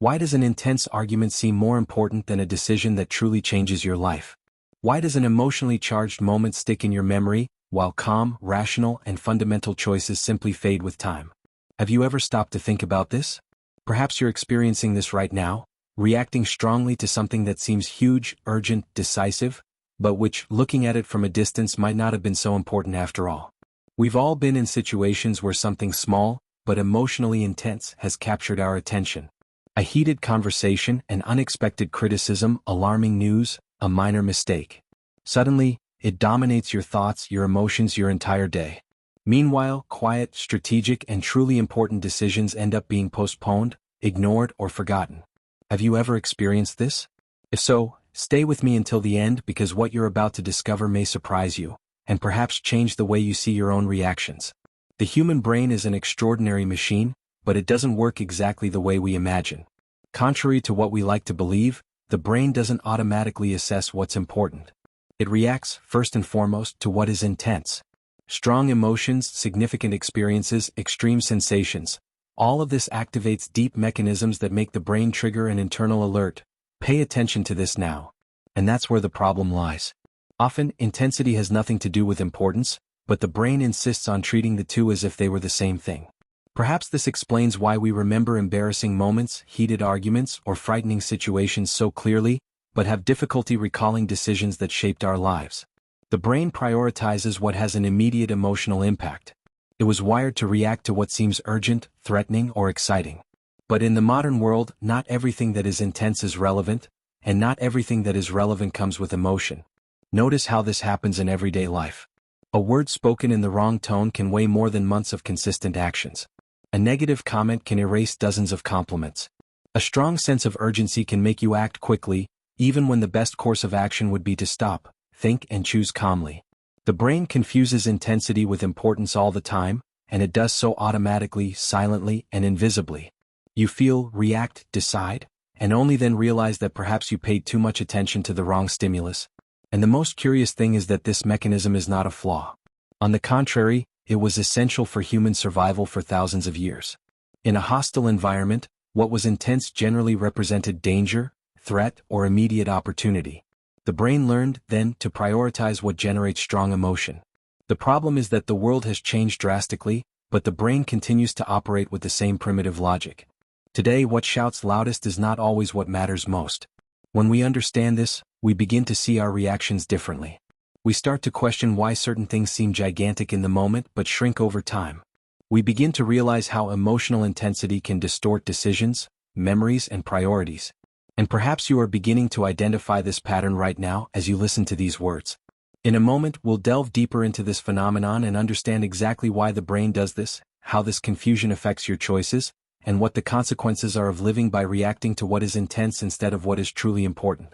Why does an intense argument seem more important than a decision that truly changes your life? Why does an emotionally charged moment stick in your memory, while calm, rational, and fundamental choices simply fade with time? Have you ever stopped to think about this? Perhaps you're experiencing this right now, reacting strongly to something that seems huge, urgent, decisive, but which, looking at it from a distance, might not have been so important after all. We've all been in situations where something small, but emotionally intense, has captured our attention. A heated conversation, an unexpected criticism, alarming news, a minor mistake. Suddenly, it dominates your thoughts, your emotions, your entire day. Meanwhile, quiet, strategic, and truly important decisions end up being postponed, ignored, or forgotten. Have you ever experienced this? If so, stay with me until the end, because what you're about to discover may surprise you, and perhaps change the way you see your own reactions. The human brain is an extraordinary machine, but it doesn't work exactly the way we imagine. Contrary to what we like to believe, the brain doesn't automatically assess what's important. It reacts, first and foremost, to what is intense. Strong emotions, significant experiences, extreme sensations. All of this activates deep mechanisms that make the brain trigger an internal alert. Pay attention to this now. And that's where the problem lies. Often, intensity has nothing to do with importance, but the brain insists on treating the two as if they were the same thing. Perhaps this explains why we remember embarrassing moments, heated arguments, or frightening situations so clearly, but have difficulty recalling decisions that shaped our lives. The brain prioritizes what has an immediate emotional impact. It was wired to react to what seems urgent, threatening, or exciting. But in the modern world, not everything that is intense is relevant, and not everything that is relevant comes with emotion. Notice how this happens in everyday life. A word spoken in the wrong tone can weigh more than months of consistent actions. A negative comment can erase dozens of compliments. A strong sense of urgency can make you act quickly, even when the best course of action would be to stop, think, and choose calmly. The brain confuses intensity with importance all the time, and it does so automatically, silently, and invisibly. You feel, react, decide, and only then realize that perhaps you paid too much attention to the wrong stimulus. And the most curious thing is that this mechanism is not a flaw. On the contrary, it was essential for human survival for thousands of years. In a hostile environment, what was intense generally represented danger, threat, or immediate opportunity. The brain learned, then, to prioritize what generates strong emotion. The problem is that the world has changed drastically, but the brain continues to operate with the same primitive logic. Today, what shouts loudest is not always what matters most. When we understand this, we begin to see our reactions differently. We start to question why certain things seem gigantic in the moment but shrink over time. We begin to realize how emotional intensity can distort decisions, memories, and priorities. And perhaps you are beginning to identify this pattern right now as you listen to these words. In a moment, we'll delve deeper into this phenomenon and understand exactly why the brain does this, how this confusion affects your choices, and what the consequences are of living by reacting to what is intense instead of what is truly important.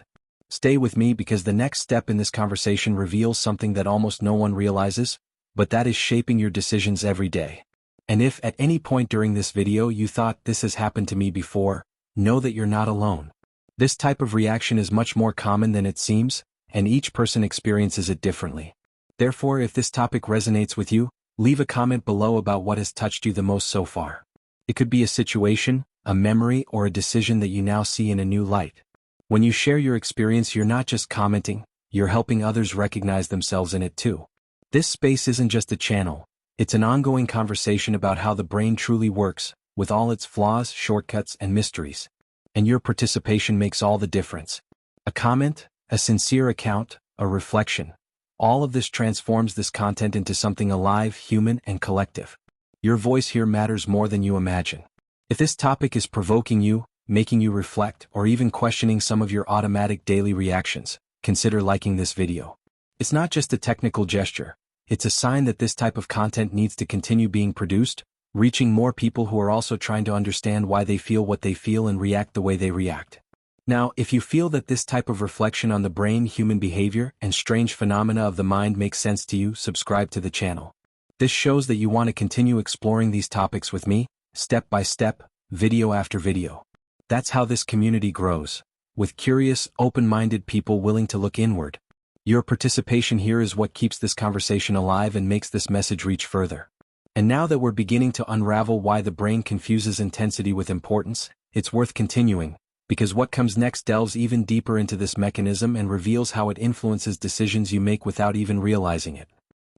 Stay with me, because the next step in this conversation reveals something that almost no one realizes, but that is shaping your decisions every day. And if at any point during this video you thought this has happened to me before, know that you're not alone. This type of reaction is much more common than it seems, and each person experiences it differently. Therefore, if this topic resonates with you, leave a comment below about what has touched you the most so far. It could be a situation, a memory, or a decision that you now see in a new light. When you share your experience, you're not just commenting, you're helping others recognize themselves in it too. This space isn't just a channel, it's an ongoing conversation about how the brain truly works, with all its flaws, shortcuts, and mysteries. And your participation makes all the difference. A comment, a sincere account, a reflection. All of this transforms this content into something alive, human, and collective. Your voice here matters more than you imagine. If this topic is provoking you, making you reflect, or even questioning some of your automatic daily reactions, consider liking this video. It's not just a technical gesture, it's a sign that this type of content needs to continue being produced, reaching more people who are also trying to understand why they feel what they feel and react the way they react. Now, if you feel that this type of reflection on the brain, human behavior, and strange phenomena of the mind makes sense to you, subscribe to the channel. This shows that you want to continue exploring these topics with me, step by step, video after video. That's how this community grows, with curious, open-minded people willing to look inward. Your participation here is what keeps this conversation alive and makes this message reach further. And now that we're beginning to unravel why the brain confuses intensity with importance, it's worth continuing, because what comes next delves even deeper into this mechanism and reveals how it influences decisions you make without even realizing it.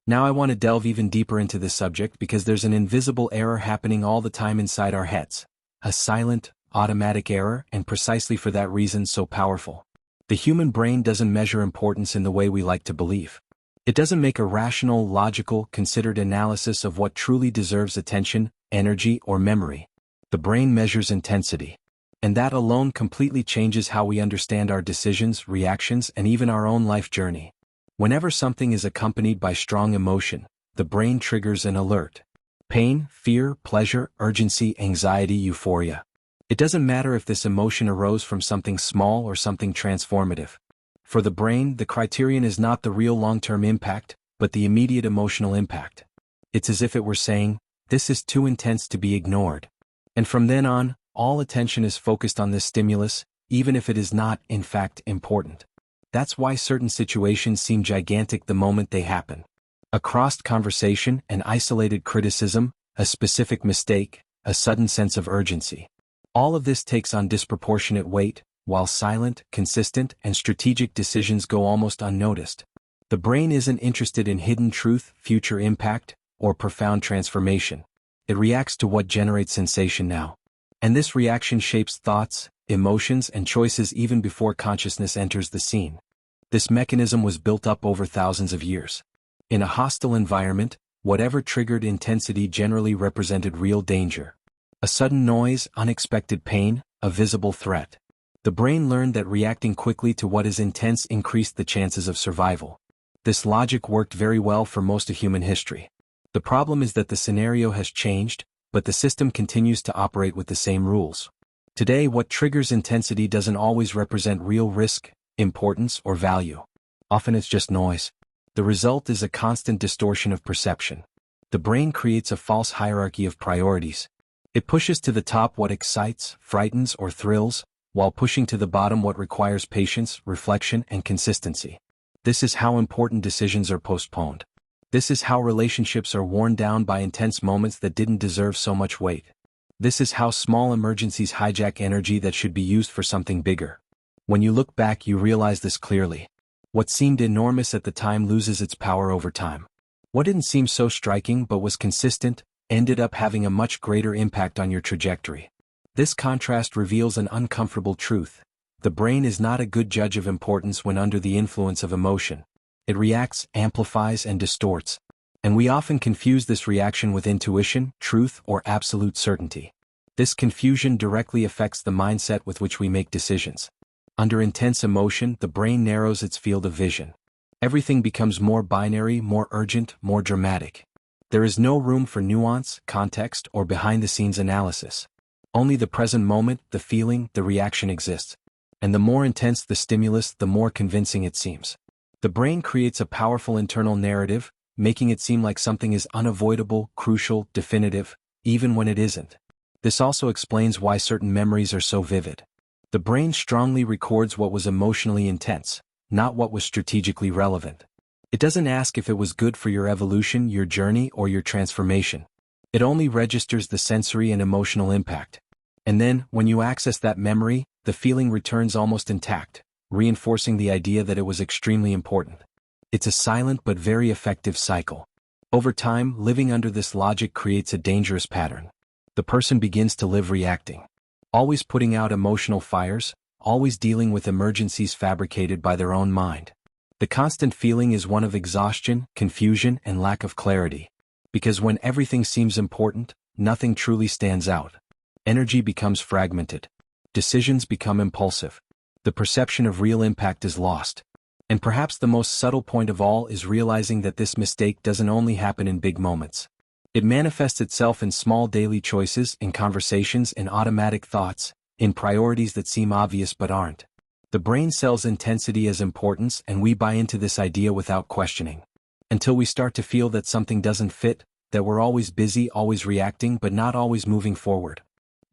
Now I want to delve even deeper into this subject because there's an invisible error happening all the time inside our heads. A silent, automatic error, and precisely for that reason so powerful. The human brain doesn't measure importance in the way we like to believe. It doesn't make a rational, logical, considered analysis of what truly deserves attention, energy, or memory. The brain measures intensity. And that alone completely changes how we understand our decisions, reactions, and even our own life journey. Whenever something is accompanied by strong emotion, the brain triggers an alert. Pain, fear, pleasure, urgency, anxiety, euphoria. It doesn't matter if this emotion arose from something small or something transformative. For the brain, the criterion is not the real long-term impact, but the immediate emotional impact. It's as if it were saying, "This is too intense to be ignored." And from then on, all attention is focused on this stimulus, even if it is not, in fact, important. That's why certain situations seem gigantic the moment they happen. A crossed conversation, an isolated criticism, a specific mistake, a sudden sense of urgency. All of this takes on disproportionate weight, while silent, consistent, and strategic decisions go almost unnoticed. The brain isn't interested in hidden truth, future impact, or profound transformation. It reacts to what generates sensation now. And this reaction shapes thoughts, emotions, and choices even before consciousness enters the scene. This mechanism was built up over thousands of years. In a hostile environment, whatever triggered intensity generally represented real danger. A sudden noise, unexpected pain, a visible threat. The brain learned that reacting quickly to what is intense increased the chances of survival. This logic worked very well for most of human history. The problem is that the scenario has changed, but the system continues to operate with the same rules. Today, what triggers intensity doesn't always represent real risk, importance, or value. Often it's just noise. The result is a constant distortion of perception. The brain creates a false hierarchy of priorities. It pushes to the top what excites, frightens, or thrills, while pushing to the bottom what requires patience, reflection, and consistency. This is how important decisions are postponed. This is how relationships are worn down by intense moments that didn't deserve so much weight. This is how small emergencies hijack energy that should be used for something bigger. When you look back, you realize this clearly. What seemed enormous at the time loses its power over time. What didn't seem so striking but was consistent, ended up having a much greater impact on your trajectory. This contrast reveals an uncomfortable truth. The brain is not a good judge of importance when under the influence of emotion. It reacts, amplifies, and distorts. And we often confuse this reaction with intuition, truth, or absolute certainty. This confusion directly affects the mindset with which we make decisions. Under intense emotion, the brain narrows its field of vision. Everything becomes more binary, more urgent, more dramatic. There is no room for nuance, context, or behind-the-scenes analysis. Only the present moment, the feeling, the reaction exists. And the more intense the stimulus, the more convincing it seems. The brain creates a powerful internal narrative, making it seem like something is unavoidable, crucial, definitive, even when it isn't. This also explains why certain memories are so vivid. The brain strongly records what was emotionally intense, not what was strategically relevant. It doesn't ask if it was good for your evolution, your journey, or your transformation. It only registers the sensory and emotional impact. And then, when you access that memory, the feeling returns almost intact, reinforcing the idea that it was extremely important. It's a silent but very effective cycle. Over time, living under this logic creates a dangerous pattern. The person begins to live reacting. Always putting out emotional fires, always dealing with emergencies fabricated by their own mind. The constant feeling is one of exhaustion, confusion, and lack of clarity. Because when everything seems important, nothing truly stands out. Energy becomes fragmented. Decisions become impulsive. The perception of real impact is lost. And perhaps the most subtle point of all is realizing that this mistake doesn't only happen in big moments. It manifests itself in small daily choices, in conversations, in automatic thoughts, in priorities that seem obvious but aren't. The brain sells intensity as importance, and we buy into this idea without questioning. Until we start to feel that something doesn't fit, that we're always busy, always reacting, but not always moving forward.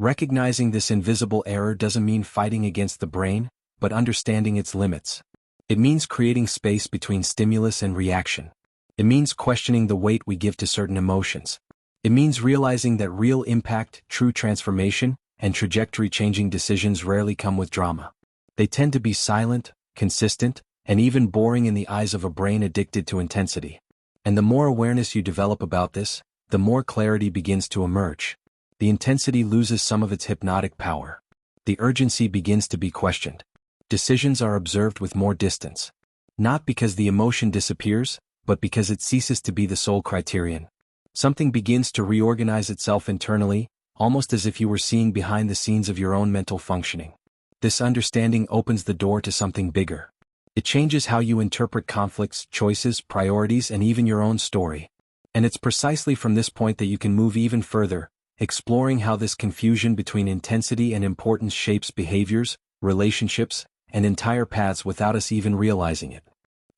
Recognizing this invisible error doesn't mean fighting against the brain, but understanding its limits. It means creating space between stimulus and reaction. It means questioning the weight we give to certain emotions. It means realizing that real impact, true transformation, and trajectory-changing decisions rarely come with drama. They tend to be silent, consistent, and even boring in the eyes of a brain addicted to intensity. And the more awareness you develop about this, the more clarity begins to emerge. The intensity loses some of its hypnotic power. The urgency begins to be questioned. Decisions are observed with more distance. Not because the emotion disappears, but because it ceases to be the sole criterion. Something begins to reorganize itself internally, almost as if you were seeing behind the scenes of your own mental functioning. This understanding opens the door to something bigger. It changes how you interpret conflicts, choices, priorities, and even your own story. And it's precisely from this point that you can move even further, exploring how this confusion between intensity and importance shapes behaviors, relationships, and entire paths without us even realizing it.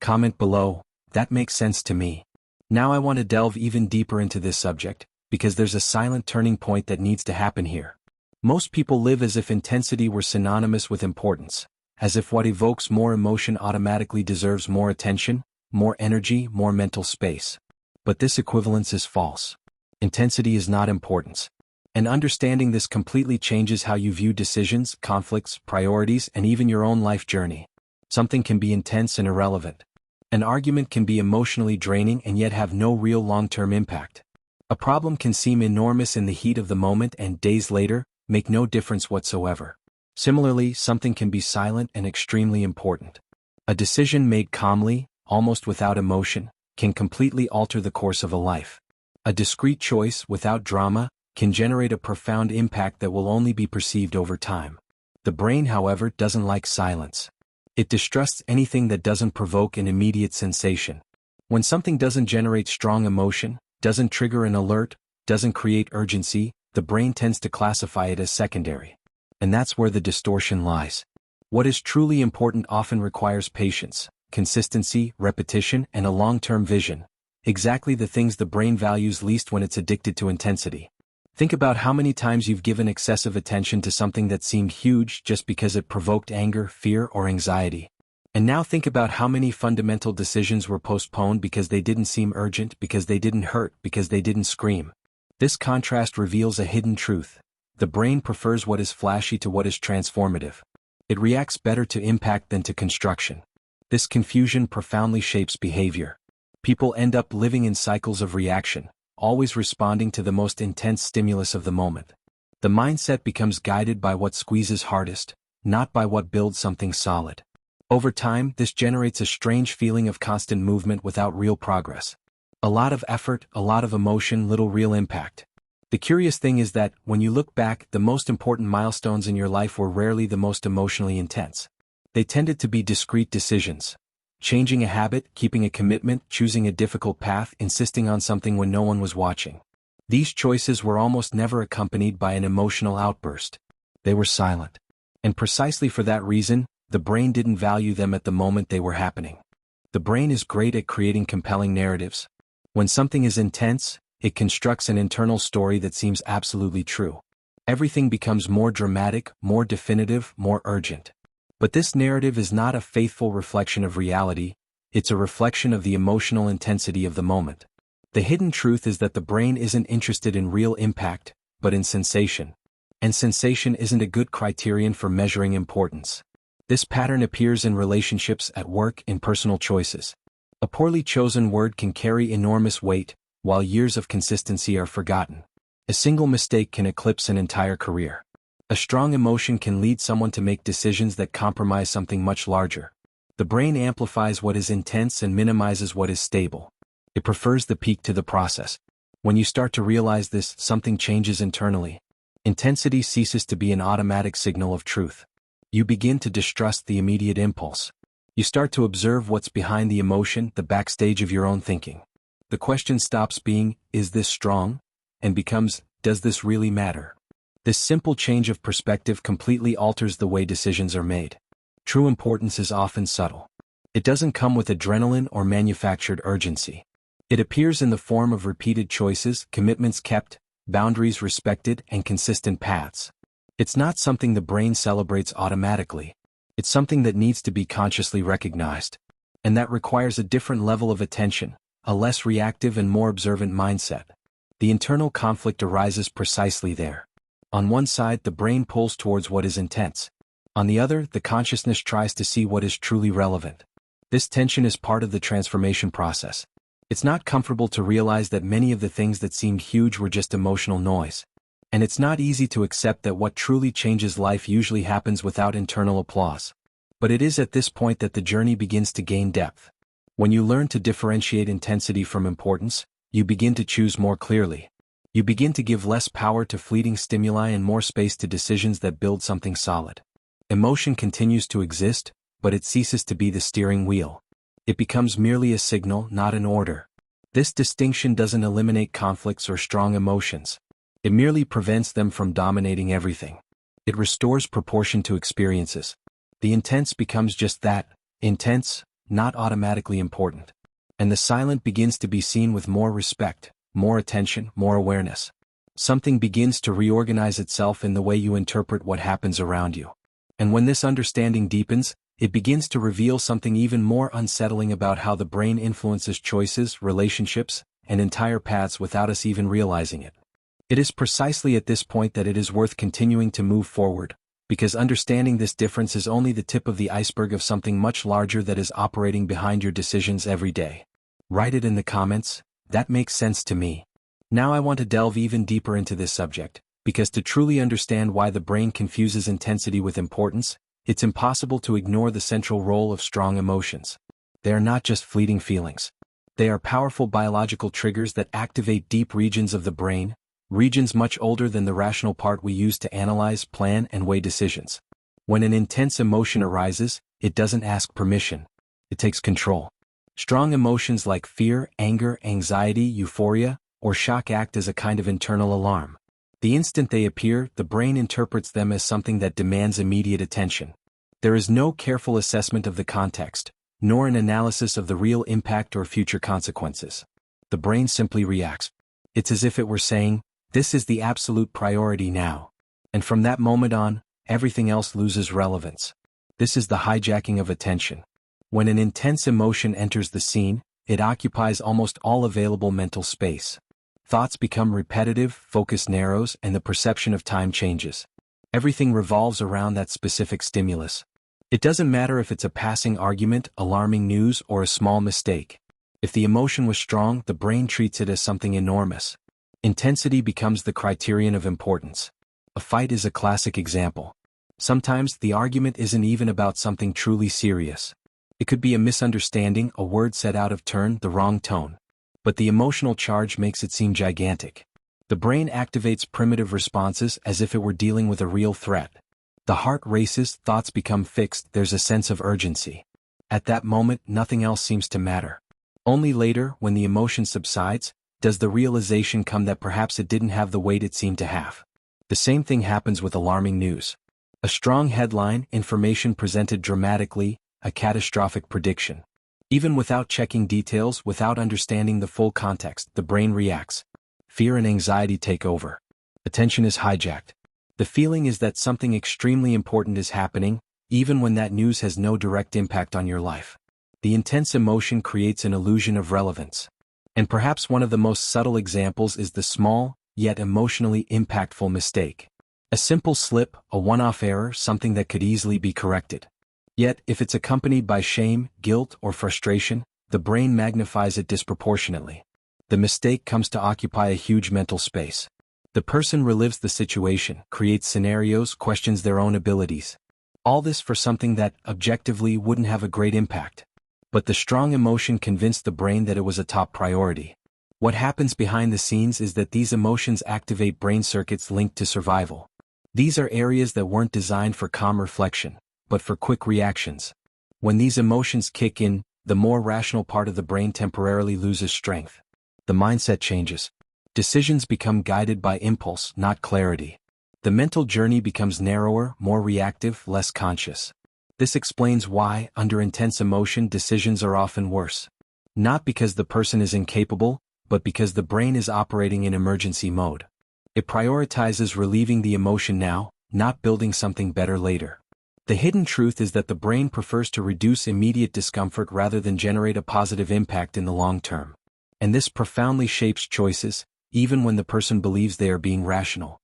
Comment below, that makes sense to me. Now I want to delve even deeper into this subject, because there's a silent turning point that needs to happen here. Most people live as if intensity were synonymous with importance, as if what evokes more emotion automatically deserves more attention, more energy, more mental space. But this equivalence is false. Intensity is not importance. And understanding this completely changes how you view decisions, conflicts, priorities, and even your own life journey. Something can be intense and irrelevant. An argument can be emotionally draining and yet have no real long-term impact. A problem can seem enormous in the heat of the moment and days later, make no difference whatsoever. Similarly, something can be silent and extremely important. A decision made calmly, almost without emotion, can completely alter the course of a life. A discreet choice, without drama, can generate a profound impact that will only be perceived over time. The brain, however, doesn't like silence. It distrusts anything that doesn't provoke an immediate sensation. When something doesn't generate strong emotion, doesn't trigger an alert, doesn't create urgency, the brain tends to classify it as secondary. And that's where the distortion lies. What is truly important often requires patience, consistency, repetition, and a long-term vision. Exactly the things the brain values least when it's addicted to intensity. Think about how many times you've given excessive attention to something that seemed huge just because it provoked anger, fear, or anxiety. And now think about how many fundamental decisions were postponed because they didn't seem urgent, because they didn't hurt, because they didn't scream. This contrast reveals a hidden truth. The brain prefers what is flashy to what is transformative. It reacts better to impact than to construction. This confusion profoundly shapes behavior. People end up living in cycles of reaction, always responding to the most intense stimulus of the moment. The mindset becomes guided by what squeezes hardest, not by what builds something solid. Over time, this generates a strange feeling of constant movement without real progress. A lot of effort, a lot of emotion, little real impact. The curious thing is that, when you look back, the most important milestones in your life were rarely the most emotionally intense. They tended to be discrete decisions. Changing a habit, keeping a commitment, choosing a difficult path, insisting on something when no one was watching. These choices were almost never accompanied by an emotional outburst. They were silent. And precisely for that reason, the brain didn't value them at the moment they were happening. The brain is great at creating compelling narratives. When something is intense, it constructs an internal story that seems absolutely true. Everything becomes more dramatic, more definitive, more urgent. But this narrative is not a faithful reflection of reality, it's a reflection of the emotional intensity of the moment. The hidden truth is that the brain isn't interested in real impact, but in sensation. And sensation isn't a good criterion for measuring importance. This pattern appears in relationships, at work, in personal choices. A poorly chosen word can carry enormous weight, while years of consistency are forgotten. A single mistake can eclipse an entire career. A strong emotion can lead someone to make decisions that compromise something much larger. The brain amplifies what is intense and minimizes what is stable. It prefers the peak to the process. When you start to realize this, something changes internally. Intensity ceases to be an automatic signal of truth. You begin to distrust the immediate impulse. You start to observe what's behind the emotion, the backstage of your own thinking. The question stops being, is this strong? And becomes, does this really matter? This simple change of perspective completely alters the way decisions are made. True importance is often subtle. It doesn't come with adrenaline or manufactured urgency. It appears in the form of repeated choices, commitments kept, boundaries respected, and consistent paths. It's not something the brain celebrates automatically. It's something that needs to be consciously recognized. And that requires a different level of attention, a less reactive and more observant mindset. The internal conflict arises precisely there. On one side, the brain pulls towards what is intense. On the other, the consciousness tries to see what is truly relevant. This tension is part of the transformation process. It's not comfortable to realize that many of the things that seemed huge were just emotional noise. And it's not easy to accept that what truly changes life usually happens without internal applause. But it is at this point that the journey begins to gain depth. When you learn to differentiate intensity from importance, you begin to choose more clearly. You begin to give less power to fleeting stimuli and more space to decisions that build something solid. Emotion continues to exist, but it ceases to be the steering wheel. It becomes merely a signal, not an order. This distinction doesn't eliminate conflicts or strong emotions. It merely prevents them from dominating everything. It restores proportion to experiences. The intense becomes just that, intense, not automatically important. And the silent begins to be seen with more respect, more attention, more awareness. Something begins to reorganize itself in the way you interpret what happens around you. And when this understanding deepens, it begins to reveal something even more unsettling about how the brain influences choices, relationships, and entire paths without us even realizing it. It is precisely at this point that it is worth continuing to move forward, because understanding this difference is only the tip of the iceberg of something much larger that is operating behind your decisions every day. Write it in the comments. That makes sense to me. Now I want to delve even deeper into this subject, because to truly understand why the brain confuses intensity with importance, it's impossible to ignore the central role of strong emotions. They are not just fleeting feelings. They are powerful biological triggers that activate deep regions of the brain, regions much older than the rational part we use to analyze, plan, and weigh decisions. When an intense emotion arises, it doesn't ask permission. It takes control. Strong emotions like fear, anger, anxiety, euphoria, or shock act as a kind of internal alarm. The instant they appear, the brain interprets them as something that demands immediate attention. There is no careful assessment of the context, nor an analysis of the real impact or future consequences. The brain simply reacts. It's as if it were saying, "This is the absolute priority now." And from that moment on, everything else loses relevance. This is the hijacking of attention. When an intense emotion enters the scene, it occupies almost all available mental space. Thoughts become repetitive, focus narrows, and the perception of time changes. Everything revolves around that specific stimulus. It doesn't matter if it's a passing argument, alarming news, or a small mistake. If the emotion was strong, the brain treats it as something enormous. Intensity becomes the criterion of importance. A fight is a classic example. Sometimes the argument isn't even about something truly serious. It could be a misunderstanding, a word said out of turn, the wrong tone. But the emotional charge makes it seem gigantic. The brain activates primitive responses as if it were dealing with a real threat. The heart races, thoughts become fixed, there's a sense of urgency. At that moment, nothing else seems to matter. Only later, when the emotion subsides, does the realization come that perhaps it didn't have the weight it seemed to have. The same thing happens with alarming news. A strong headline, information presented dramatically, a catastrophic prediction. Even without checking details, without understanding the full context, the brain reacts. Fear and anxiety take over. Attention is hijacked. The feeling is that something extremely important is happening, even when that news has no direct impact on your life. The intense emotion creates an illusion of relevance. And perhaps one of the most subtle examples is the small, yet emotionally impactful mistake. A simple slip, a one-off error, something that could easily be corrected. Yet, if it's accompanied by shame, guilt, or frustration, the brain magnifies it disproportionately. The mistake comes to occupy a huge mental space. The person relives the situation, creates scenarios, questions their own abilities. All this for something that, objectively, wouldn't have a great impact. But the strong emotion convinced the brain that it was a top priority. What happens behind the scenes is that these emotions activate brain circuits linked to survival. These are areas that weren't designed for calm reflection, but for quick reactions. When these emotions kick in, the more rational part of the brain temporarily loses strength. The mindset changes. Decisions become guided by impulse, not clarity. The mental journey becomes narrower, more reactive, less conscious. This explains why, under intense emotion, decisions are often worse. Not because the person is incapable, but because the brain is operating in emergency mode. It prioritizes relieving the emotion now, not building something better later. The hidden truth is that the brain prefers to reduce immediate discomfort rather than generate a positive impact in the long term. And this profoundly shapes choices, even when the person believes they are being rational.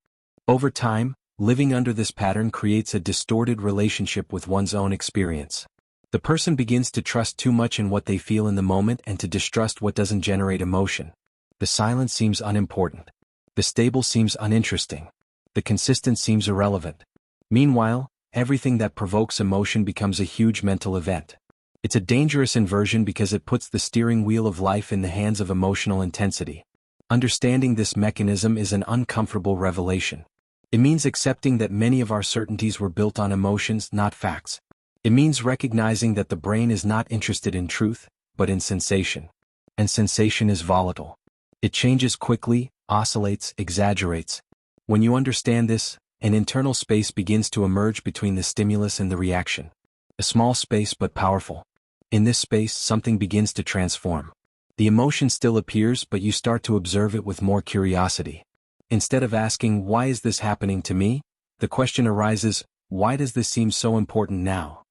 Over time, living under this pattern creates a distorted relationship with one's own experience. The person begins to trust too much in what they feel in the moment and to distrust what doesn't generate emotion. The silence seems unimportant. The stable seems uninteresting. The consistent seems irrelevant. Meanwhile, everything that provokes emotion becomes a huge mental event. It's a dangerous inversion because it puts the steering wheel of life in the hands of emotional intensity. Understanding this mechanism is an uncomfortable revelation. It means accepting that many of our certainties were built on emotions, not facts. It means recognizing that the brain is not interested in truth, but in sensation. And sensation is volatile. It changes quickly, oscillates, exaggerates. When you understand this, an internal space begins to emerge between the stimulus and the reaction. A small space but powerful. In this space, something begins to transform. The emotion still appears, but you start to observe it with more curiosity. Instead of asking, "Why is this happening to me?" the question arises, "Why does this seem so important now?"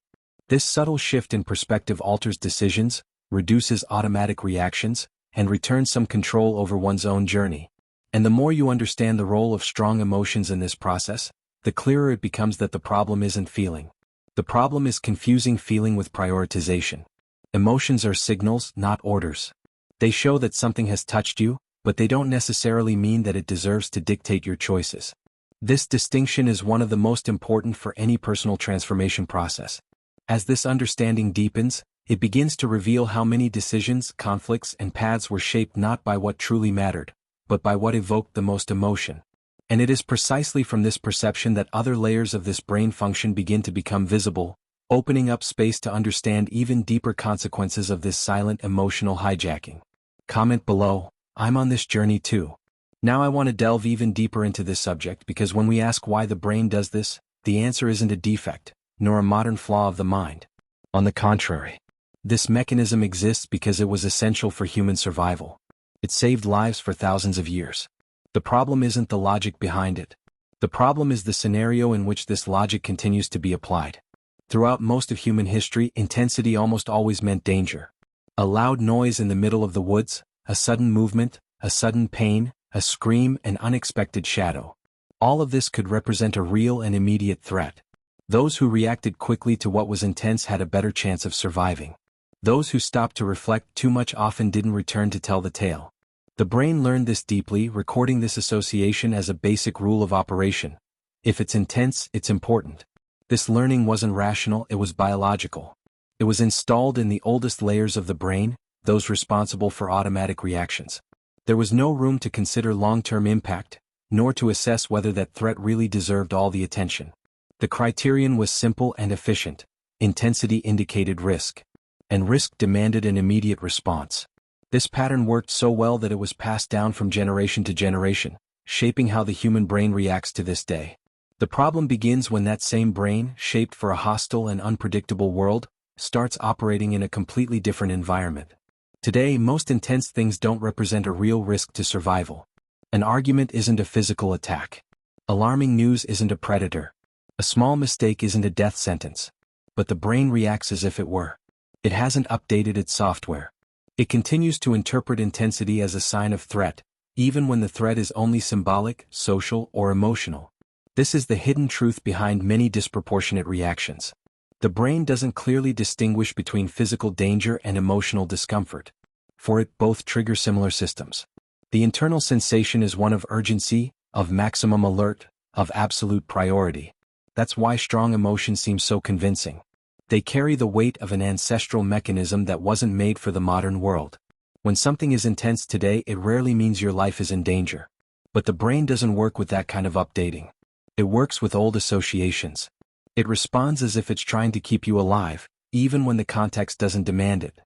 This subtle shift in perspective alters decisions, reduces automatic reactions, and returns some control over one's own journey. And the more you understand the role of strong emotions in this process, the clearer it becomes that the problem isn't feeling. The problem is confusing feeling with prioritization. Emotions are signals, not orders. They show that something has touched you, but they don't necessarily mean that it deserves to dictate your choices. This distinction is one of the most important for any personal transformation process. As this understanding deepens, it begins to reveal how many decisions, conflicts, and paths were shaped not by what truly mattered, but by what evoked the most emotion. And it is precisely from this perception that other layers of this brain function begin to become visible, opening up space to understand even deeper consequences of this silent emotional hijacking. Comment below, "I'm on this journey too." Now I want to delve even deeper into this subject because when we ask why the brain does this, the answer isn't a defect, nor a modern flaw of the mind. On the contrary, this mechanism exists because it was essential for human survival. It saved lives for thousands of years. The problem isn't the logic behind it. The problem is the scenario in which this logic continues to be applied. Throughout most of human history, intensity almost always meant danger. A loud noise in the middle of the woods, a sudden movement, a sudden pain, a scream, an unexpected shadow. All of this could represent a real and immediate threat. Those who reacted quickly to what was intense had a better chance of surviving. Those who stopped to reflect too much often didn't return to tell the tale. The brain learned this deeply, recording this association as a basic rule of operation. If it's intense, it's important. This learning wasn't rational, it was biological. It was installed in the oldest layers of the brain, those responsible for automatic reactions. There was no room to consider long-term impact, nor to assess whether that threat really deserved all the attention. The criterion was simple and efficient. Intensity indicated risk, and risk demanded an immediate response. This pattern worked so well that it was passed down from generation to generation, shaping how the human brain reacts to this day. The problem begins when that same brain, shaped for a hostile and unpredictable world, starts operating in a completely different environment. Today, most intense things don't represent a real risk to survival. An argument isn't a physical attack. Alarming news isn't a predator. A small mistake isn't a death sentence. But the brain reacts as if it were. It hasn't updated its software. It continues to interpret intensity as a sign of threat, even when the threat is only symbolic, social, or emotional. This is the hidden truth behind many disproportionate reactions. The brain doesn't clearly distinguish between physical danger and emotional discomfort. For it, both trigger similar systems. The internal sensation is one of urgency, of maximum alert, of absolute priority. That's why strong emotions seem so convincing. They carry the weight of an ancestral mechanism that wasn't made for the modern world. When something is intense today, it rarely means your life is in danger. But the brain doesn't work with that kind of updating. It works with old associations. It responds as if it's trying to keep you alive, even when the context doesn't demand it.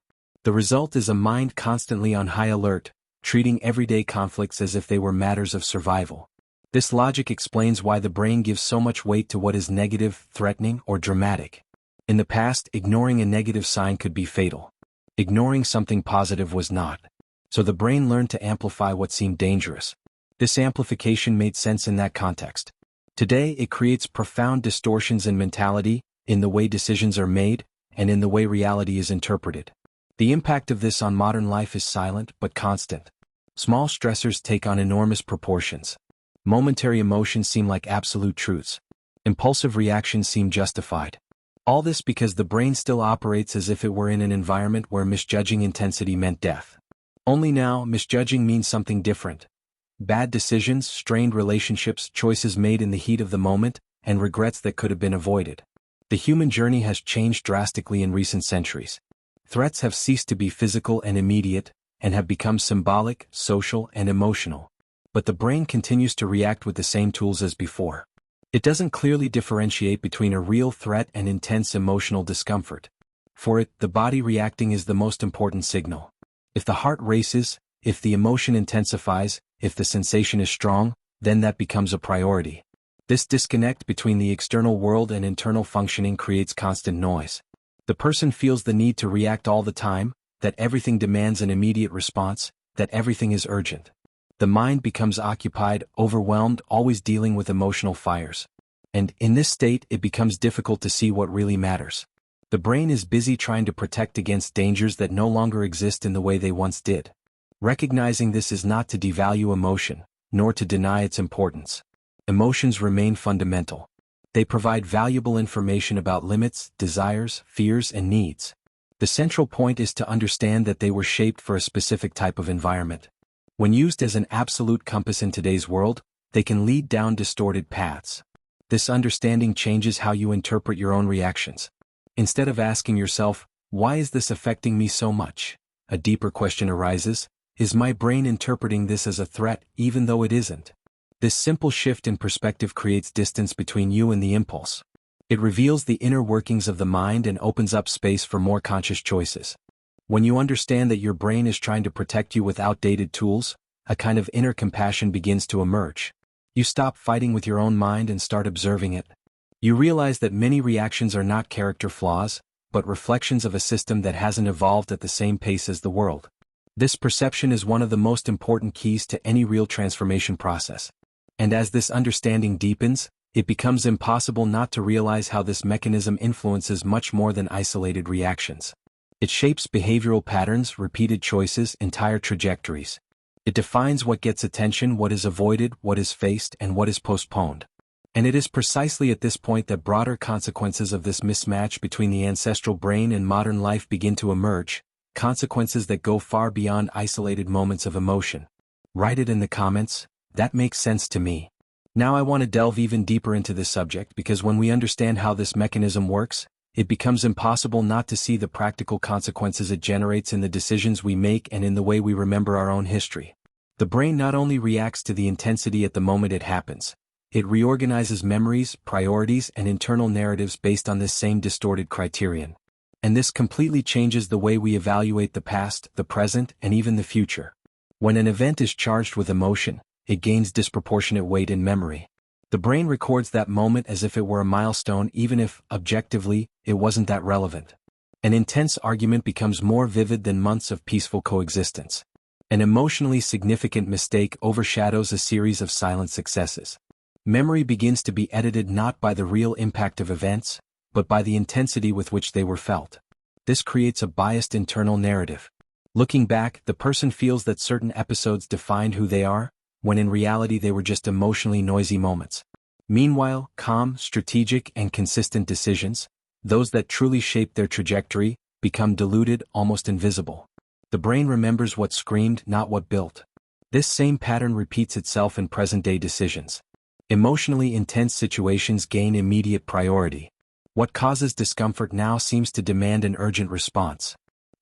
The result is a mind constantly on high alert, treating everyday conflicts as if they were matters of survival. This logic explains why the brain gives so much weight to what is negative, threatening, or dramatic. In the past, ignoring a negative sign could be fatal. Ignoring something positive was not. So the brain learned to amplify what seemed dangerous. This amplification made sense in that context. Today, it creates profound distortions in mentality, in the way decisions are made, and in the way reality is interpreted. The impact of this on modern life is silent but constant. Small stressors take on enormous proportions. Momentary emotions seem like absolute truths. Impulsive reactions seem justified. All this because the brain still operates as if it were in an environment where misjudging intensity meant death. Only now, misjudging means something different. Bad decisions, strained relationships, choices made in the heat of the moment, and regrets that could have been avoided. The human journey has changed drastically in recent centuries. Threats have ceased to be physical and immediate, and have become symbolic, social, and emotional. But the brain continues to react with the same tools as before. It doesn't clearly differentiate between a real threat and intense emotional discomfort. For it, the body reacting is the most important signal. If the heart races, if the emotion intensifies, if the sensation is strong, then that becomes a priority. This disconnect between the external world and internal functioning creates constant noise. The person feels the need to react all the time, that everything demands an immediate response, that everything is urgent. The mind becomes occupied, overwhelmed, always dealing with emotional fires. And, in this state, it becomes difficult to see what really matters. The brain is busy trying to protect against dangers that no longer exist in the way they once did. Recognizing this is not to devalue emotion, nor to deny its importance. Emotions remain fundamental. They provide valuable information about limits, desires, fears, and needs. The central point is to understand that they were shaped for a specific type of environment. When used as an absolute compass in today's world, they can lead down distorted paths. This understanding changes how you interpret your own reactions. Instead of asking yourself, "Why is this affecting me so much?" a deeper question arises: is my brain interpreting this as a threat even though it isn't? This simple shift in perspective creates distance between you and the impulse. It reveals the inner workings of the mind and opens up space for more conscious choices. When you understand that your brain is trying to protect you with outdated tools, a kind of inner compassion begins to emerge. You stop fighting with your own mind and start observing it. You realize that many reactions are not character flaws, but reflections of a system that hasn't evolved at the same pace as the world. This perception is one of the most important keys to any real transformation process. And as this understanding deepens, it becomes impossible not to realize how this mechanism influences much more than isolated reactions. It shapes behavioral patterns, repeated choices, entire trajectories. It defines what gets attention, what is avoided, what is faced, and what is postponed. And it is precisely at this point that broader consequences of this mismatch between the ancestral brain and modern life begin to emerge, consequences that go far beyond isolated moments of emotion. Write it in the comments. That makes sense to me. Now I want to delve even deeper into this subject because when we understand how this mechanism works, it becomes impossible not to see the practical consequences it generates in the decisions we make and in the way we remember our own history. The brain not only reacts to the intensity at the moment it happens, it reorganizes memories, priorities, and internal narratives based on this same distorted criterion. And this completely changes the way we evaluate the past, the present, and even the future. When an event is charged with emotion, it gains disproportionate weight in memory. The brain records that moment as if it were a milestone even if, objectively, it wasn't that relevant. An intense argument becomes more vivid than months of peaceful coexistence. An emotionally significant mistake overshadows a series of silent successes. Memory begins to be edited not by the real impact of events, but by the intensity with which they were felt. This creates a biased internal narrative. Looking back, the person feels that certain episodes defined who they are, when in reality they were just emotionally noisy moments. Meanwhile, calm, strategic, and consistent decisions, those that truly shape their trajectory, become diluted, almost invisible. The brain remembers what screamed, not what built. This same pattern repeats itself in present-day decisions. Emotionally intense situations gain immediate priority. What causes discomfort now seems to demand an urgent response.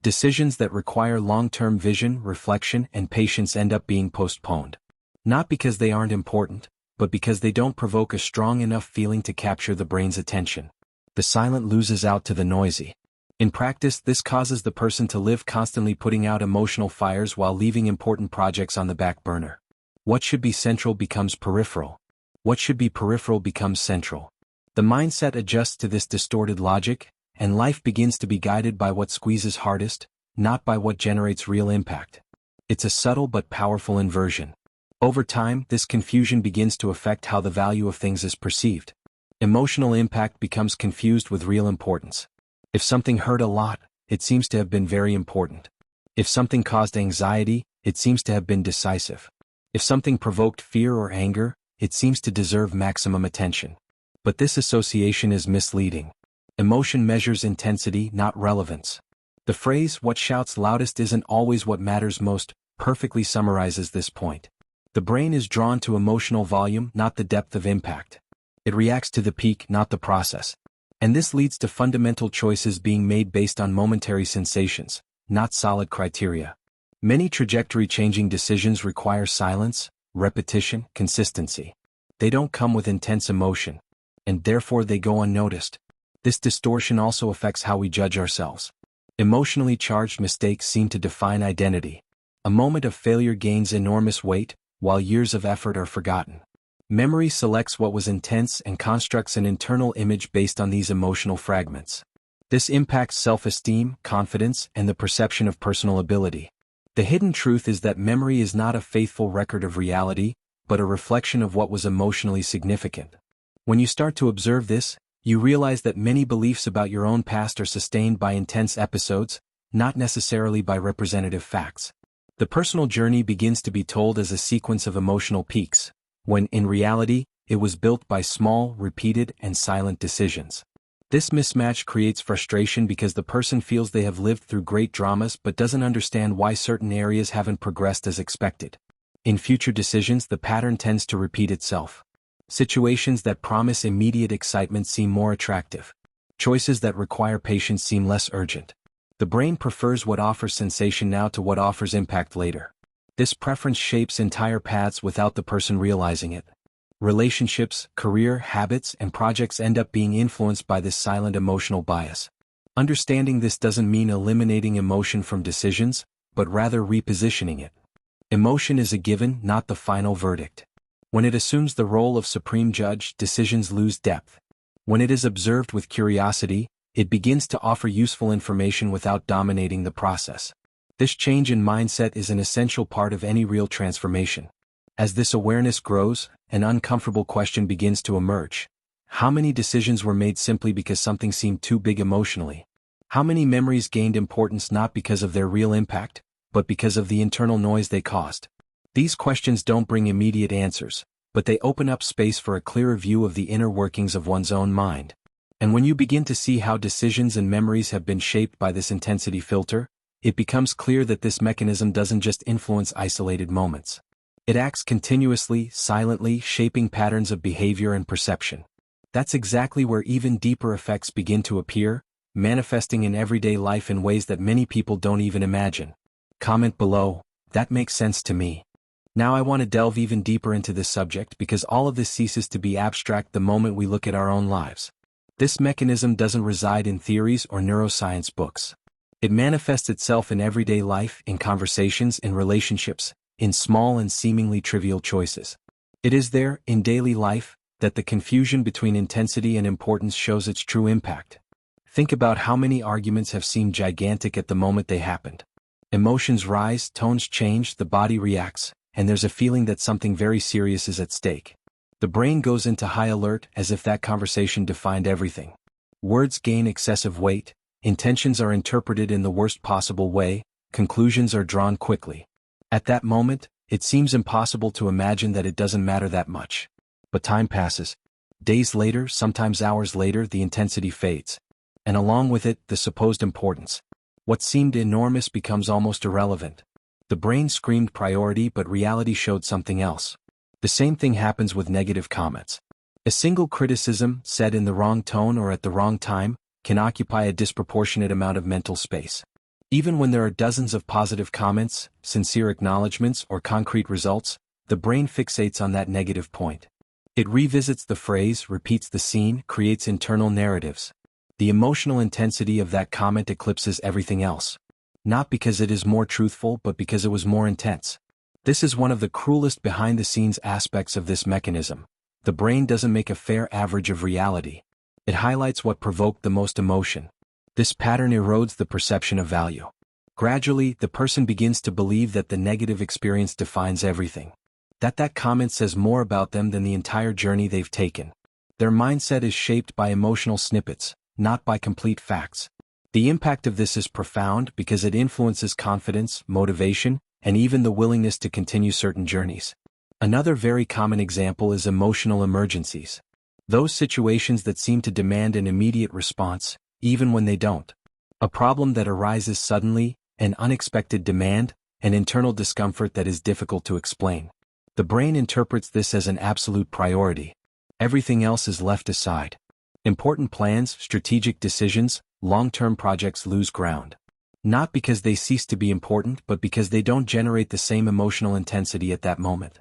Decisions that require long-term vision, reflection, and patience end up being postponed. Not because they aren't important, but because they don't provoke a strong enough feeling to capture the brain's attention. The silent loses out to the noisy. In practice, this causes the person to live constantly putting out emotional fires while leaving important projects on the back burner. What should be central becomes peripheral. What should be peripheral becomes central. The mindset adjusts to this distorted logic, and life begins to be guided by what squeezes hardest, not by what generates real impact. It's a subtle but powerful inversion. Over time, this confusion begins to affect how the value of things is perceived. Emotional impact becomes confused with real importance. If something hurt a lot, it seems to have been very important. If something caused anxiety, it seems to have been decisive. If something provoked fear or anger, it seems to deserve maximum attention. But this association is misleading. Emotion measures intensity, not relevance. The phrase, "what shouts loudest isn't always what matters most," perfectly summarizes this point. The brain is drawn to emotional volume, not the depth of impact. It reacts to the peak, not the process. And this leads to fundamental choices being made based on momentary sensations, not solid criteria. Many trajectory-changing decisions require silence, repetition, consistency. They don't come with intense emotion, and therefore they go unnoticed. This distortion also affects how we judge ourselves. Emotionally charged mistakes seem to define identity. A moment of failure gains enormous weight, while years of effort are forgotten. Memory selects what was intense and constructs an internal image based on these emotional fragments. This impacts self-esteem, confidence, and the perception of personal ability. The hidden truth is that memory is not a faithful record of reality, but a reflection of what was emotionally significant. When you start to observe this, you realize that many beliefs about your own past are sustained by intense episodes, not necessarily by representative facts. The personal journey begins to be told as a sequence of emotional peaks, when in reality, it was built by small, repeated, and silent decisions. This mismatch creates frustration because the person feels they have lived through great dramas but doesn't understand why certain areas haven't progressed as expected. In future decisions, the pattern tends to repeat itself. Situations that promise immediate excitement seem more attractive. Choices that require patience seem less urgent. The brain prefers what offers sensation now to what offers impact later. This preference shapes entire paths without the person realizing it. Relationships, career, habits, and projects end up being influenced by this silent emotional bias. Understanding this doesn't mean eliminating emotion from decisions, but rather repositioning it. Emotion is a given, not the final verdict. When it assumes the role of supreme judge, decisions lose depth. When it is observed with curiosity, it begins to offer useful information without dominating the process. This change in mindset is an essential part of any real transformation. As this awareness grows, an uncomfortable question begins to emerge. How many decisions were made simply because something seemed too big emotionally? How many memories gained importance not because of their real impact, but because of the internal noise they caused? These questions don't bring immediate answers, but they open up space for a clearer view of the inner workings of one's own mind. And when you begin to see how decisions and memories have been shaped by this intensity filter, it becomes clear that this mechanism doesn't just influence isolated moments. It acts continuously, silently, shaping patterns of behavior and perception. That's exactly where even deeper effects begin to appear, manifesting in everyday life in ways that many people don't even imagine. Comment below, "That makes sense to me." Now I want to delve even deeper into this subject because all of this ceases to be abstract the moment we look at our own lives. This mechanism doesn't reside in theories or neuroscience books. It manifests itself in everyday life, in conversations, in relationships, in small and seemingly trivial choices. It is there, in daily life, that the confusion between intensity and importance shows its true impact. Think about how many arguments have seemed gigantic at the moment they happened. Emotions rise, tones change, the body reacts, and there's a feeling that something very serious is at stake. The brain goes into high alert as if that conversation defined everything. Words gain excessive weight, intentions are interpreted in the worst possible way, conclusions are drawn quickly. At that moment, it seems impossible to imagine that it doesn't matter that much. But time passes. Days later, sometimes hours later, the intensity fades. And along with it, the supposed importance. What seemed enormous becomes almost irrelevant. The brain screamed priority, but reality showed something else. The same thing happens with negative comments. A single criticism, said in the wrong tone or at the wrong time, can occupy a disproportionate amount of mental space. Even when there are dozens of positive comments, sincere acknowledgments, or concrete results, the brain fixates on that negative point. It revisits the phrase, repeats the scene, creates internal narratives. The emotional intensity of that comment eclipses everything else. Not because it is more truthful, but because it was more intense. This is one of the cruelest behind-the-scenes aspects of this mechanism. The brain doesn't make a fair average of reality. It highlights what provoked the most emotion. This pattern erodes the perception of value. Gradually, the person begins to believe that the negative experience defines everything. That comment says more about them than the entire journey they've taken. Their mindset is shaped by emotional snippets, not by complete facts. The impact of this is profound because it influences confidence, motivation, and even the willingness to continue certain journeys. Another very common example is emotional emergencies. Those situations that seem to demand an immediate response, even when they don't. A problem that arises suddenly, an unexpected demand, an internal discomfort that is difficult to explain. The brain interprets this as an absolute priority. Everything else is left aside. Important plans, strategic decisions, long-term projects lose ground. Not because they cease to be important, but because they don't generate the same emotional intensity at that moment.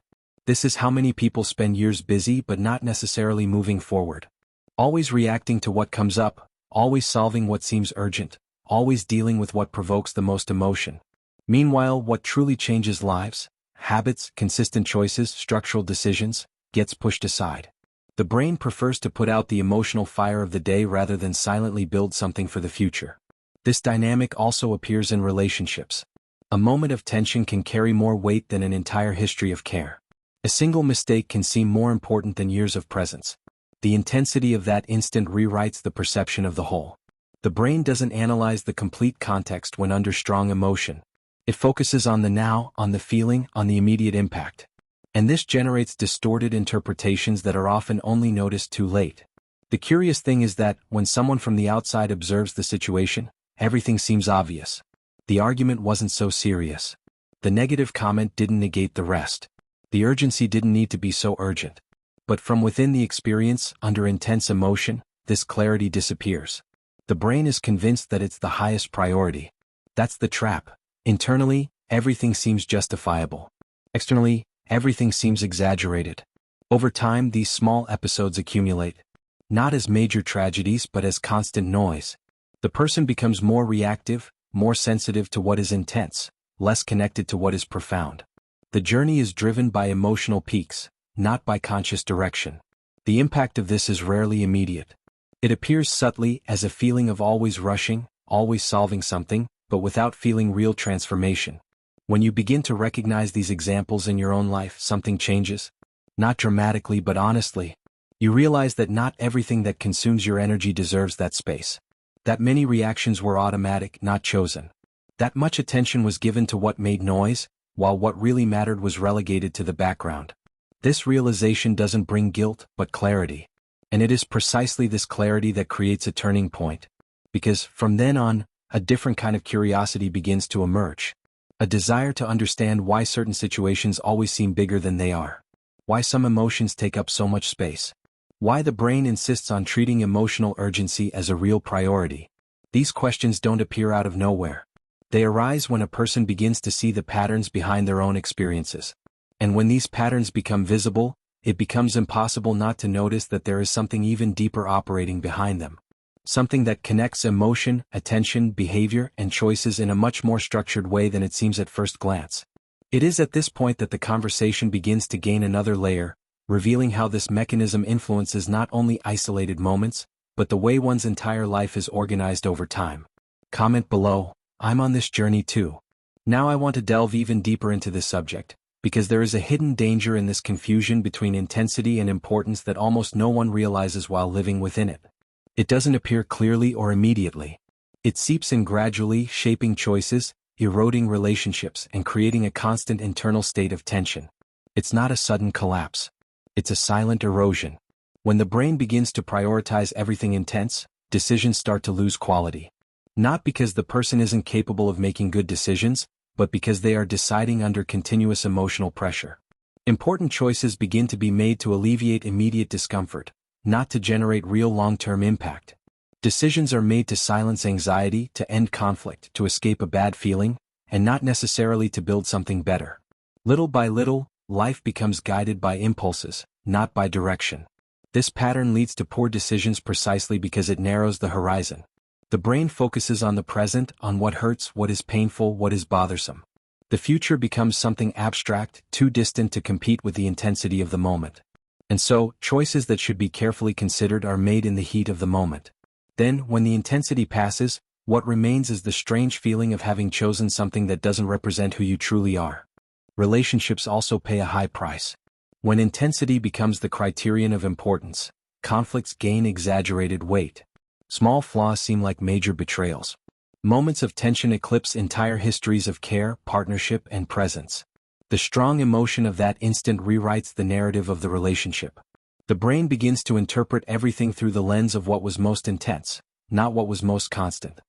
This is how many people spend years busy but not necessarily moving forward. Always reacting to what comes up, always solving what seems urgent, always dealing with what provokes the most emotion. Meanwhile, what truly changes lives, habits, consistent choices, structural decisions, gets pushed aside. The brain prefers to put out the emotional fire of the day rather than silently build something for the future. This dynamic also appears in relationships. A moment of tension can carry more weight than an entire history of care. A single mistake can seem more important than years of presence. The intensity of that instant rewrites the perception of the whole. The brain doesn't analyze the complete context when under strong emotion. It focuses on the now, on the feeling, on the immediate impact. And this generates distorted interpretations that are often only noticed too late. The curious thing is that, when someone from the outside observes the situation, everything seems obvious. The argument wasn't so serious. The negative comment didn't negate the rest. The urgency didn't need to be so urgent. But from within the experience, under intense emotion, this clarity disappears. The brain is convinced that it's the highest priority. That's the trap. Internally, everything seems justifiable. Externally, everything seems exaggerated. Over time, these small episodes accumulate. Not as major tragedies but as constant noise. The person becomes more reactive, more sensitive to what is intense, less connected to what is profound. The journey is driven by emotional peaks, not by conscious direction. The impact of this is rarely immediate. It appears subtly as a feeling of always rushing, always solving something, but without feeling real transformation. When you begin to recognize these examples in your own life, something changes. Not dramatically but honestly. You realize that not everything that consumes your energy deserves that space. That many reactions were automatic, not chosen. That much attention was given to what made noise, while what really mattered was relegated to the background. This realization doesn't bring guilt, but clarity. And it is precisely this clarity that creates a turning point. Because, from then on, a different kind of curiosity begins to emerge. A desire to understand why certain situations always seem bigger than they are. Why some emotions take up so much space. Why the brain insists on treating emotional urgency as a real priority. These questions don't appear out of nowhere. They arise when a person begins to see the patterns behind their own experiences. And when these patterns become visible, it becomes impossible not to notice that there is something even deeper operating behind them. Something that connects emotion, attention, behavior, and choices in a much more structured way than it seems at first glance. It is at this point that the conversation begins to gain another layer, revealing how this mechanism influences not only isolated moments, but the way one's entire life is organized over time. Comment below. I'm on this journey too. Now I want to delve even deeper into this subject, because there is a hidden danger in this confusion between intensity and importance that almost no one realizes while living within it. It doesn't appear clearly or immediately. It seeps in gradually, shaping choices, eroding relationships, and creating a constant internal state of tension. It's not a sudden collapse. It's a silent erosion. When the brain begins to prioritize everything intense, decisions start to lose quality. Not because the person isn't capable of making good decisions, but because they are deciding under continuous emotional pressure. Important choices begin to be made to alleviate immediate discomfort, not to generate real long-term impact. Decisions are made to silence anxiety, to end conflict, to escape a bad feeling, and not necessarily to build something better. Little by little, life becomes guided by impulses, not by direction. This pattern leads to poor decisions precisely because it narrows the horizon. The brain focuses on the present, on what hurts, what is painful, what is bothersome. The future becomes something abstract, too distant to compete with the intensity of the moment. And so, choices that should be carefully considered are made in the heat of the moment. Then, when the intensity passes, what remains is the strange feeling of having chosen something that doesn't represent who you truly are. Relationships also pay a high price. When intensity becomes the criterion of importance, conflicts gain exaggerated weight. Small flaws seem like major betrayals. Moments of tension eclipse entire histories of care, partnership, and presence. The strong emotion of that instant rewrites the narrative of the relationship. The brain begins to interpret everything through the lens of what was most intense, not what was most constant.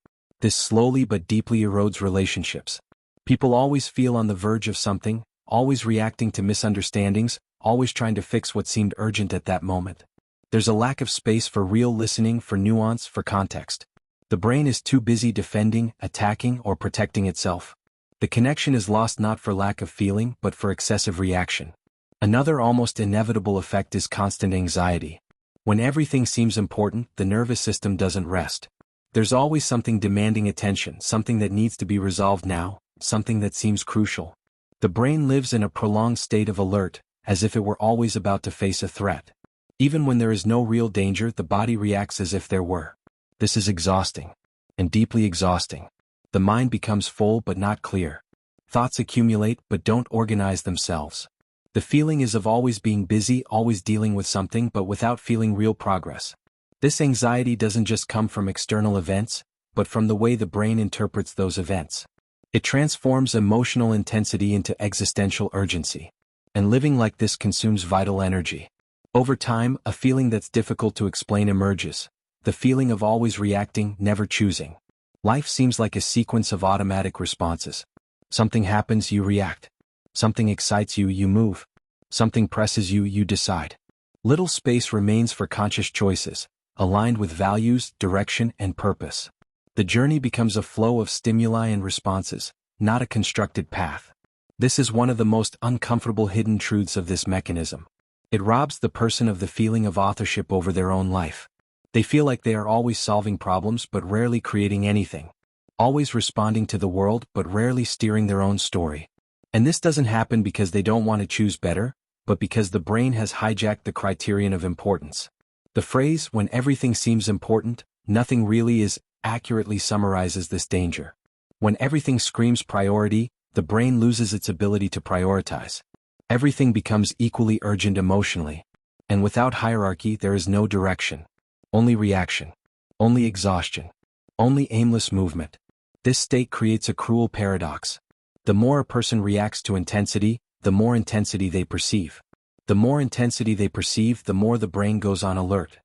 This slowly but deeply erodes relationships. People always feel on the verge of something, always reacting to misunderstandings, always trying to fix what seemed urgent at that moment. There's a lack of space for real listening, for nuance, for context. The brain is too busy defending, attacking, or protecting itself. The connection is lost not for lack of feeling, but for excessive reaction. Another almost inevitable effect is constant anxiety. When everything seems important, the nervous system doesn't rest. There's always something demanding attention, something that needs to be resolved now, something that seems crucial. The brain lives in a prolonged state of alert, as if it were always about to face a threat. Even when there is no real danger, the body reacts as if there were. This is exhausting. And deeply exhausting. The mind becomes full but not clear. Thoughts accumulate but don't organize themselves. The feeling is of always being busy, always dealing with something but without feeling real progress. This anxiety doesn't just come from external events, but from the way the brain interprets those events. It transforms emotional intensity into existential urgency. And living like this consumes vital energy. Over time, a feeling that's difficult to explain emerges. The feeling of always reacting, never choosing. Life seems like a sequence of automatic responses. Something happens, you react. Something excites you, you move. Something presses you, you decide. Little space remains for conscious choices, aligned with values, direction, and purpose. The journey becomes a flow of stimuli and responses, not a constructed path. This is one of the most uncomfortable hidden truths of this mechanism. It robs the person of the feeling of authorship over their own life. They feel like they are always solving problems but rarely creating anything. Always responding to the world but rarely steering their own story. And this doesn't happen because they don't want to choose better, but because the brain has hijacked the criterion of importance. The phrase, when everything seems important, nothing really is, accurately summarizes this danger. When everything screams priority, the brain loses its ability to prioritize. Everything becomes equally urgent emotionally. And without hierarchy, there is no direction. Only reaction. Only exhaustion. Only aimless movement. This state creates a cruel paradox. The more a person reacts to intensity, the more intensity they perceive. The more intensity they perceive, the more the brain goes on alert.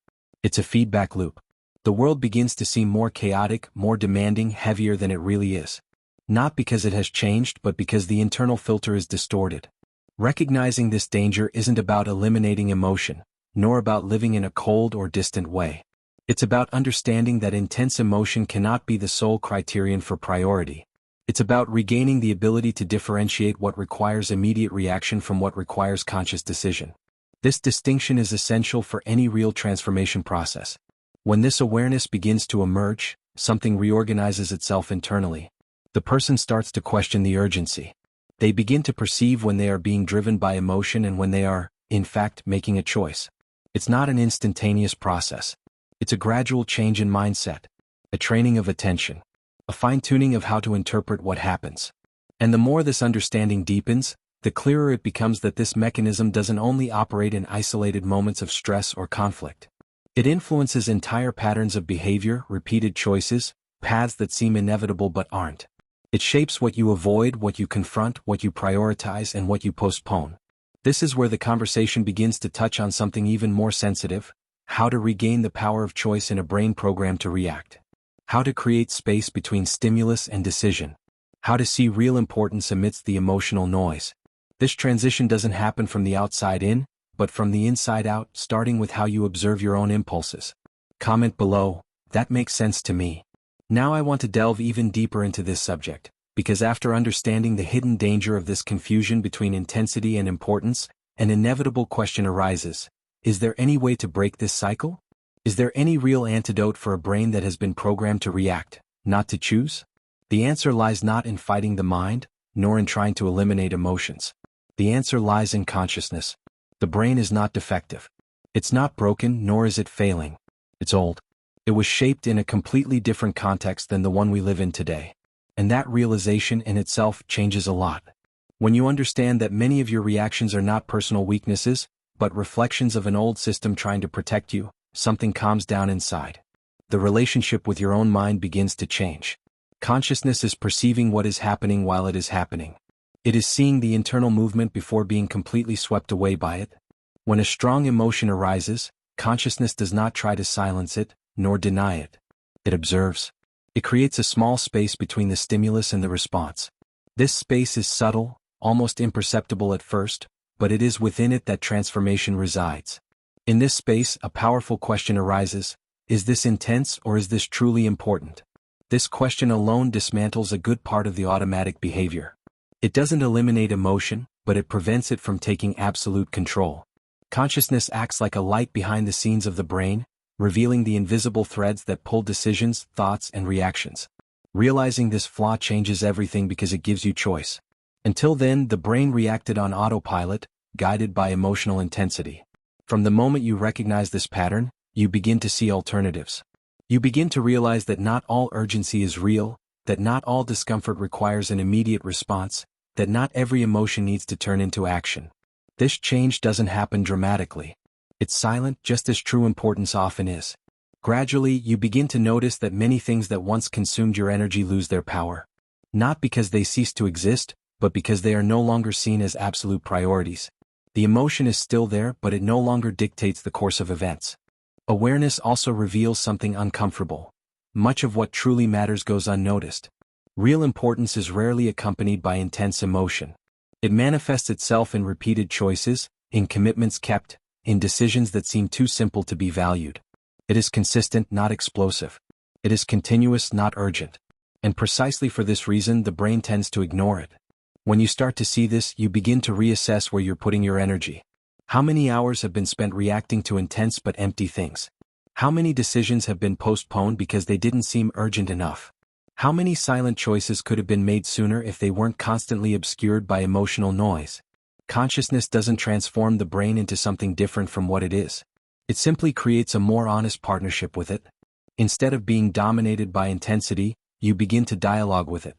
It's a feedback loop. The world begins to seem more chaotic, more demanding, heavier than it really is. Not because it has changed, but because the internal filter is distorted. Recognizing this danger isn't about eliminating emotion, nor about living in a cold or distant way. It's about understanding that intense emotion cannot be the sole criterion for priority. It's about regaining the ability to differentiate what requires immediate reaction from what requires conscious decision. This distinction is essential for any real transformation process. When this awareness begins to emerge, something reorganizes itself internally. The person starts to question the urgency. They begin to perceive when they are being driven by emotion and when they are, in fact, making a choice. It's not an instantaneous process. It's a gradual change in mindset, a training of attention, a fine-tuning of how to interpret what happens. And the more this understanding deepens, the clearer it becomes that this mechanism doesn't only operate in isolated moments of stress or conflict. It influences entire patterns of behavior, repeated choices, paths that seem inevitable but aren't. It shapes what you avoid, what you confront, what you prioritize, and what you postpone. This is where the conversation begins to touch on something even more sensitive: how to regain the power of choice in a brain programmed to react. How to create space between stimulus and decision. How to see real importance amidst the emotional noise. This transition doesn't happen from the outside in, but from the inside out, starting with how you observe your own impulses. Comment below, that makes sense to me. Now I want to delve even deeper into this subject, because after understanding the hidden danger of this confusion between intensity and importance, an inevitable question arises: is there any way to break this cycle? Is there any real antidote for a brain that has been programmed to react, not to choose? The answer lies not in fighting the mind, nor in trying to eliminate emotions. The answer lies in consciousness. The brain is not defective. It's not broken, nor is it failing. It's old. It was shaped in a completely different context than the one we live in today. And that realization in itself changes a lot. When you understand that many of your reactions are not personal weaknesses, but reflections of an old system trying to protect you, something calms down inside. The relationship with your own mind begins to change. Consciousness is perceiving what is happening while it is happening. It is seeing the internal movement before being completely swept away by it. When a strong emotion arises, consciousness does not try to silence it, nor deny it. It observes. It creates a small space between the stimulus and the response. This space is subtle, almost imperceptible at first, but it is within it that transformation resides. In this space, a powerful question arises: is this intense or is this truly important? This question alone dismantles a good part of the automatic behavior. It doesn't eliminate emotion, but it prevents it from taking absolute control. Consciousness acts like a light behind the scenes of the brain, revealing the invisible threads that pull decisions, thoughts, and reactions. Realizing this flaw changes everything because it gives you choice. Until then, the brain reacted on autopilot, guided by emotional intensity. From the moment you recognize this pattern, you begin to see alternatives. You begin to realize that not all urgency is real, that not all discomfort requires an immediate response, that not every emotion needs to turn into action. This change doesn't happen dramatically. It's silent, just as true importance often is. Gradually, you begin to notice that many things that once consumed your energy lose their power. Not because they cease to exist, but because they are no longer seen as absolute priorities. The emotion is still there, but it no longer dictates the course of events. Awareness also reveals something uncomfortable. Much of what truly matters goes unnoticed. Real importance is rarely accompanied by intense emotion. It manifests itself in repeated choices, in commitments kept, in decisions that seem too simple to be valued. It is consistent, not explosive. It is continuous, not urgent. And precisely for this reason, the brain tends to ignore it. When you start to see this, you begin to reassess where you're putting your energy. How many hours have been spent reacting to intense but empty things? How many decisions have been postponed because they didn't seem urgent enough? How many silent choices could have been made sooner if they weren't constantly obscured by emotional noise? Consciousness doesn't transform the brain into something different from what it is. It simply creates a more honest partnership with it. Instead of being dominated by intensity, you begin to dialogue with it.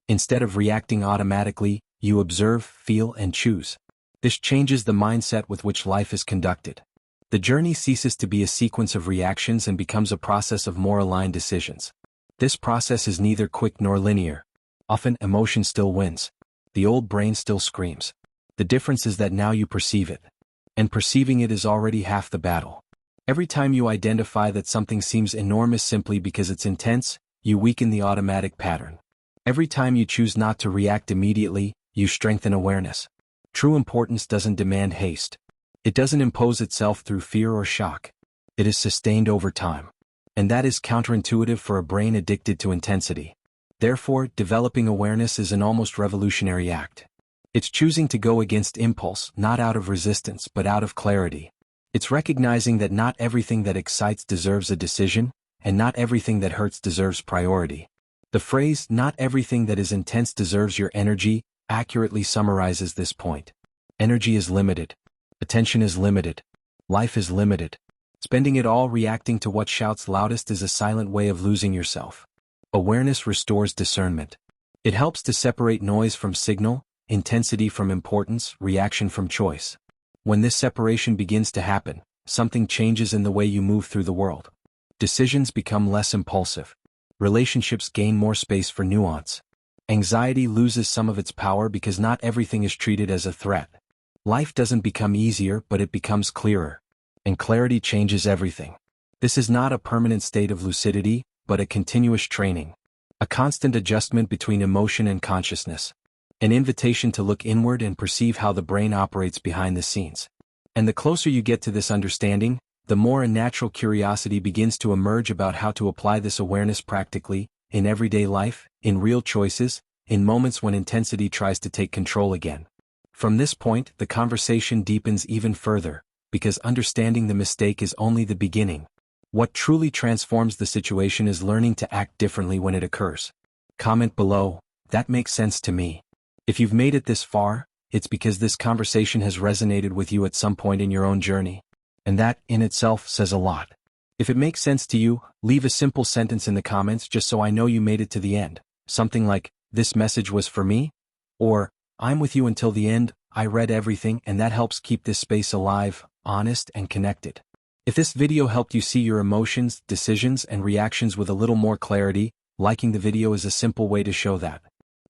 Instead of reacting automatically, you observe, feel, and choose. This changes the mindset with which life is conducted. The journey ceases to be a sequence of reactions and becomes a process of more aligned decisions. This process is neither quick nor linear. Often, emotion still wins. The old brain still screams. The difference is that now you perceive it. And perceiving it is already half the battle. Every time you identify that something seems enormous simply because it's intense, you weaken the automatic pattern. Every time you choose not to react immediately, you strengthen awareness. True importance doesn't demand haste. It doesn't impose itself through fear or shock. It is sustained over time. And that is counterintuitive for a brain addicted to intensity. Therefore, developing awareness is an almost revolutionary act. It's choosing to go against impulse, not out of resistance, but out of clarity. It's recognizing that not everything that excites deserves a decision, and not everything that hurts deserves priority. The phrase, "not everything that is intense deserves your energy," accurately summarizes this point. Energy is limited. Attention is limited. Life is limited. Spending it all reacting to what shouts loudest is a silent way of losing yourself. Awareness restores discernment. It helps to separate noise from signal, intensity from importance, reaction from choice. When this separation begins to happen, something changes in the way you move through the world. Decisions become less impulsive. Relationships gain more space for nuance. Anxiety loses some of its power because not everything is treated as a threat. Life doesn't become easier, but it becomes clearer. And clarity changes everything. This is not a permanent state of lucidity, but a continuous training. A constant adjustment between emotion and consciousness. An invitation to look inward and perceive how the brain operates behind the scenes. And the closer you get to this understanding, the more a natural curiosity begins to emerge about how to apply this awareness practically, in everyday life, in real choices, in moments when intensity tries to take control again. From this point, the conversation deepens even further, because understanding the mistake is only the beginning. What truly transforms the situation is learning to act differently when it occurs. Comment below, "That makes sense to me." If you've made it this far, it's because this conversation has resonated with you at some point in your own journey. And that, in itself, says a lot. If it makes sense to you, leave a simple sentence in the comments just so I know you made it to the end. Something like, "This message was for me," or, "I'm with you until the end, I read everything," and that helps keep this space alive, honest, and connected. If this video helped you see your emotions, decisions, and reactions with a little more clarity, liking the video is a simple way to show that.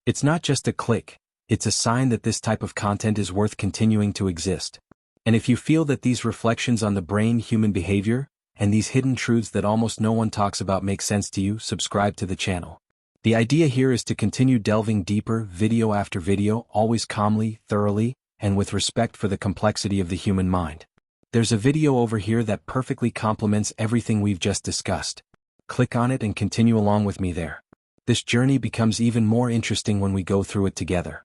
It's not just a click, It's a sign that this type of content is worth continuing to exist. And if you feel that these reflections on the brain, human behavior, and these hidden truths that almost no one talks about make sense to you, subscribe to the channel. The idea here is to continue delving deeper, video after video, always calmly, thoroughly, and with respect for the complexity of the human mind. There's a video over here that perfectly complements everything we've just discussed. Click on it and continue along with me there. This journey becomes even more interesting when we go through it together.